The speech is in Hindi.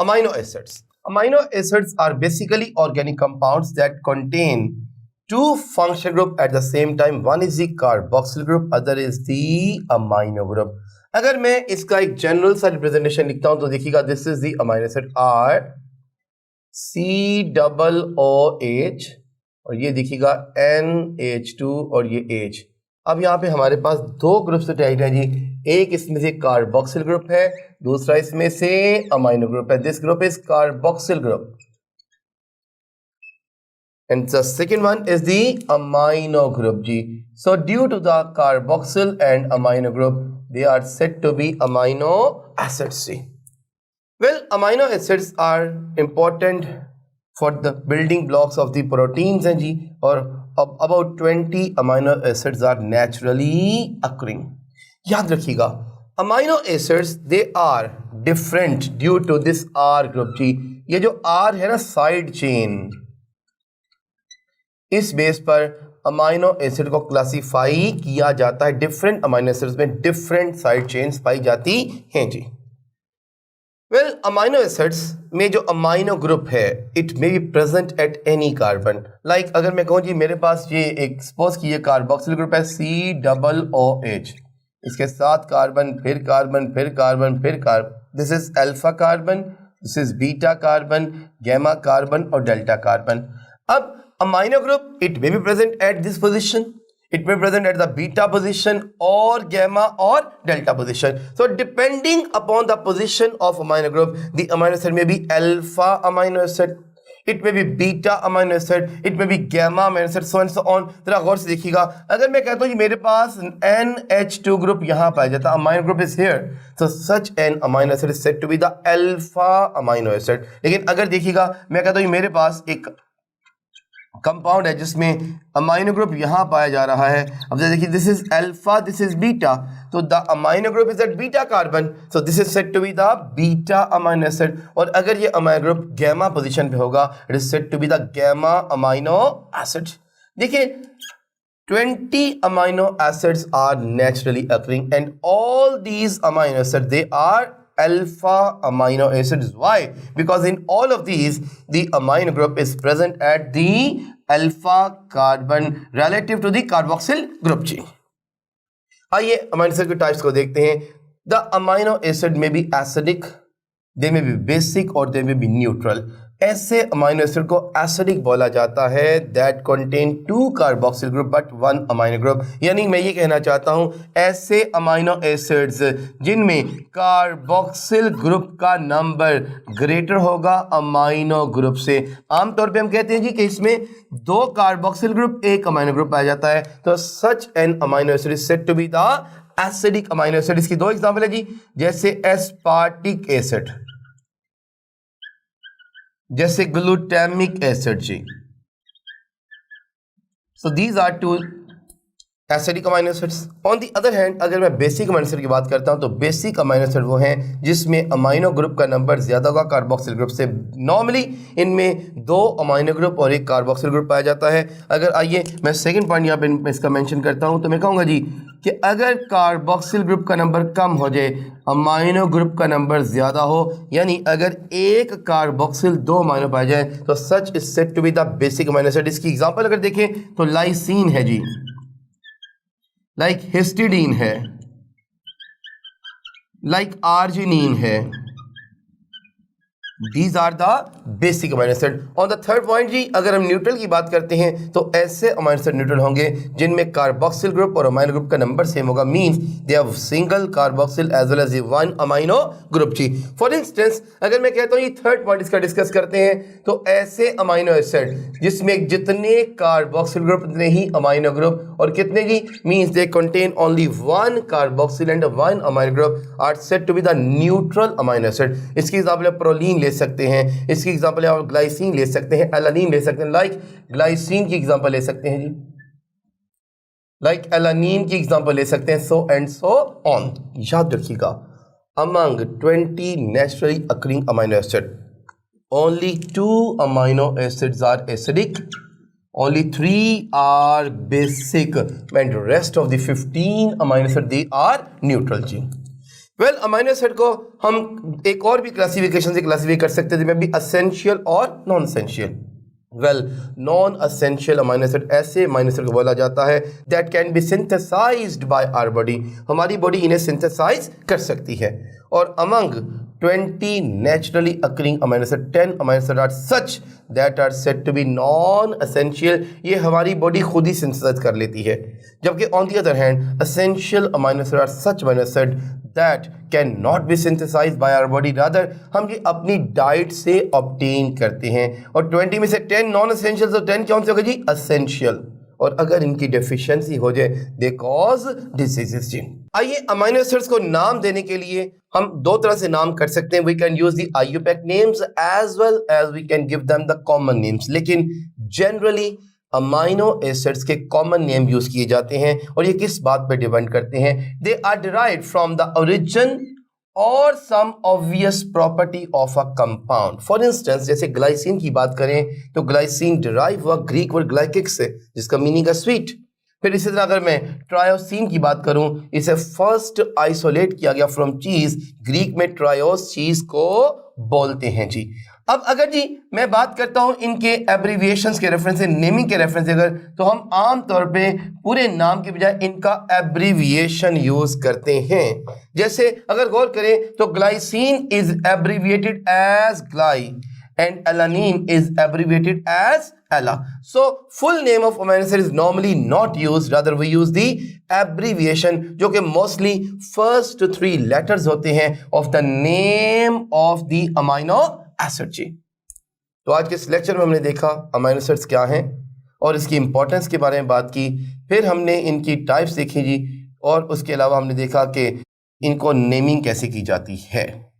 amino acids. Amino acids are basically organic compounds that contain two functional group at the same time. One is the carboxyl group, other is the amino group. अगर मैं इसका एक जनरल सा रिप्रेजेंटेशन लिखता हूं तो देखिएगा, this is the amino acid COOH और ये देखिएगा NH2 और ये H. अब यहाँ पे हमारे पास दो ग्रुप से टाइप है जी, एक इसमें से कार्बोक्सिल ग्रुप है, दूसरा इसमें से अमीनो ग्रुप है. This group is carboxyl group and the second one is the amino group जी. So due to the carboxyl and amino group, they are said to be amino acids जी. Well, amino acids are important for the building blocks of the proteins हैं जी, और about 20 amino acids are naturally occurring. याद रखिएगा, amino acids they are different due to this R group जी. ये जो R है ना, साइड चेन, इस बेस पर अमीनो एसिड को क्लासिफाई किया जाता है. डिफरेंट अमीनो एसिड्स में डिफरेंट साइड चेन्स पाई जाती हैं जी. वेल, अमीनो एसिड्स में जो अमीनो ग्रुप है, it may be present at any carbon. Like अगर मैं कहूँ जी मेरे पास ये एक सपोज की ये कार्बोक्सिल ग्रुप है COOH, इसके साथ कार्बन, फिर कार्बन, फिर कार्बन, फिर carbon. This is alpha carbon, this is beta carbon, gamma carbon और डेल्टा कार्बन. अब amino group, it may be present at this position, it may be present at the beta position or gamma or delta position. So depending upon the position of amino group, the amino acid may be alpha amino acid, it may be beta amino acid, it may be gamma amino acid, so and so on. जरा गौर से देखिएगा, अगर मैं कहता हूँ कि मेरे पास NH2 ग्रुप यहाँ पाया जाता, amino group is here, so such an amino acid is said to be the alpha amino acid. लेकिन अगर देखिएगा, मैं कहता हूँ कि मेरे पास एक कंपाउंड है जिसमें अमीनो ग्रुप यहां पाया जा रहा है. अब देखिए, this is alpha, this is beta, तो the amino group is at beta carbon, so this is said to be the beta amino acid. और अगर ये अमीनो ग्रुप गैमा पोजीशन पे होगा, it is said to be the gamma amino acid. देखिए, 20 amino acids are naturally occurring and all these amino acids, they are alpha amino acids. Why? Because in all of these, the amino group is present at the alpha carbon relative to the carboxyl group G. आइए amino acid के types को देखते हैं. The amino acid may be acidic, they may be basic or they may be neutral. ऐसे अमीनो एसिड को एसिडिक बोला जाता है that contain 2 carboxyl group but 1 amino group. यानी मैं ये कहना चाहता हूँ, ऐसे अमीनो एसिड्स जिनमें कार्बोक्सिल ग्रुप का नंबर ग्रेटर होगा अमीनो ग्रुप से. आमतौर पे हम कहते हैं जी कि इसमें 2 कार्बोक्सिल ग्रुप, 1 अमीनो ग्रुप पाया जाता है, तो such an amino acid is said to be the acidic amino acid. इसकी 2 एग्जांपल है जी, जैसे एस्पार्टिक एसिड, जैसे ग्लूटामिक एसिड जी. So these are 2 acidic amino acids. On the other hand, अगर मैं बेसिक अमीनो एसिड की बात करता हूं तो बेसिक अमीनो एसिड वो हैं जिसमें अमीनो ग्रुप का नंबर ज्यादा होगा कार्बोक्सिल ग्रुप से. नॉर्मली इनमें 2 अमीनो ग्रुप और 1 कार्बोक्सिल ग्रुप पाया जाता है. अगर आइए मैं सेकंड पॉइंट यहाँ पे इसका मेंशन करता हूं तो मैं कहूँगा जी कि अगर कार्बोक्सिल ग्रुप का नंबर कम हो जाए, अमीनो ग्रुप का नंबर ज्यादा हो, यानी अगर 1 कार्बोक्सिल 2 अमीनो पाया जाए, तो such is said to be the basic amino acid. इसकी एग्जांपल अगर देखें तो लाइसीन है जी, लाइक हिस्टिडीन है, लाइक आर्जिनिन है. These are the basic amino acid. On the third point जी, अगर हम न्यूट्रल की बात करते हैं तो ऐसे अमीनो एसिड न्यूट्रल होंगे जिनमें कार्बोक्सिल ग्रुप और अमीनो ग्रुप का नंबर सेम होगा. Means they have single carboxyl as well as 1 amino group जी. फॉर इंस्टेंस, अगर मैं कहता हूँ ये थर्ड पॉइंट इसका डिस्कस करते हैं, तो ऐसे अमीनो एसिड जिसमें जितने कार्बोक्सिल ग्रुप उतने ही अमीनो ग्रुप, और कितने जी, means they contain only 1 carboxyl and 1 amino group, are said to be the neutral amino acid. इसकी एग्जांपल है प्रोलीन ले सकते हैं, इसकी एग्जांपल है आप ग्लाइसिन ले सकते हैं, एलानिन ले सकते हैं. लाइक ग्लाइसिन की एग्जांपल ले सकते हैं जी, लाइक एलानिन की एग्जांपल ले सकते हैं, सो एंड सो ऑन. याद रखिएगा, among 20 naturally occurring amino acid, only 2 amino acids are acidic, only 3 are basic, and rest of the 15 amino acids they are neutral जी. वेल अमाइनो एसिड को हम एक और भी क्लासिफिकेशन से क्लासिफाई कर सकते हैं, जिसमें भी असेंशियल और non essential. Well non essential amino acid ऐसे अमाइनो एसिड को बोला जाता है that can be synthesized by our body, हमारी बॉडी इन्हें सिंथेसाइज कर सकती है। और among 20 naturally occurring amino acid 10 amino acid are such that are said to be non essential, ये हमारी बॉडी खुद ही सिंथेसाइज कर लेती है। जबकि on the other hand essential amino acid are such amino acid that cannot be synthesized by our body, rather हम ये अपनी डाइट से ऑब्टेन करते हैं। और 20 में से 10 नॉन असेंशियल, तो 10 कौन से होगा जी? असेंशियल। और अगर इनकी डेफिशिएंसी हो जाए दे कॉज डिजीजेस जी। आइए अमाइनो एसिड्स को नाम देने के लिए हम दो तरह से नाम कर सकते हैं। We can use the IUPAC names as well as we can give them the common names, लेकिन जनरली अमाइनो एसिड्स के कॉमन नेम यूज किए जाते हैं। और ये किस बात पे डिपेंड करते हैं? They are derived from the origin और some obvious property of a compound. For instance जैसे ग्लाइसिन की बात करें तो ग्लाइसिन डिराइव हुआ ग्रीक वर्ड ग्लाइकिक से, जिसका मीनिंग है स्वीट। फिर इसी तरह अगर मैं ट्रायोसिन की बात करूं, इसे फर्स्ट आइसोलेट किया गया फ्रॉम चीज, ग्रीक में ट्रायोस चीज को बोलते हैं जी। अब अगर जी मैं बात करता हूं इनके एब्रीविएशंस के रेफरेंस से, नेमिंग के रेफरेंस से, अगर तो हम आम तौर पे पूरे नाम के बजाय इनका एब्रीविएशन यूज करते हैं। जैसे अगर गौर करें तो ग्लाइसिन इज एब्रीविएटेड एज ग्लाई and alanine is abbreviated as ALA. So full name of amino acid is normally not used, rather we use the abbreviation जो कि mostly first 3 letters होते हैं of the name of the amino acid जी। तो आज के इस लेक्चर में हमने देखा अमाइनो एसिड्स क्या हैं और इसकी इंपॉर्टेंस के बारे में बात की, फिर हमने इनकी टाइप्स देखी जी, और उसके अलावा हमने देखा कि इनको नेमिंग कैसे की जाती है।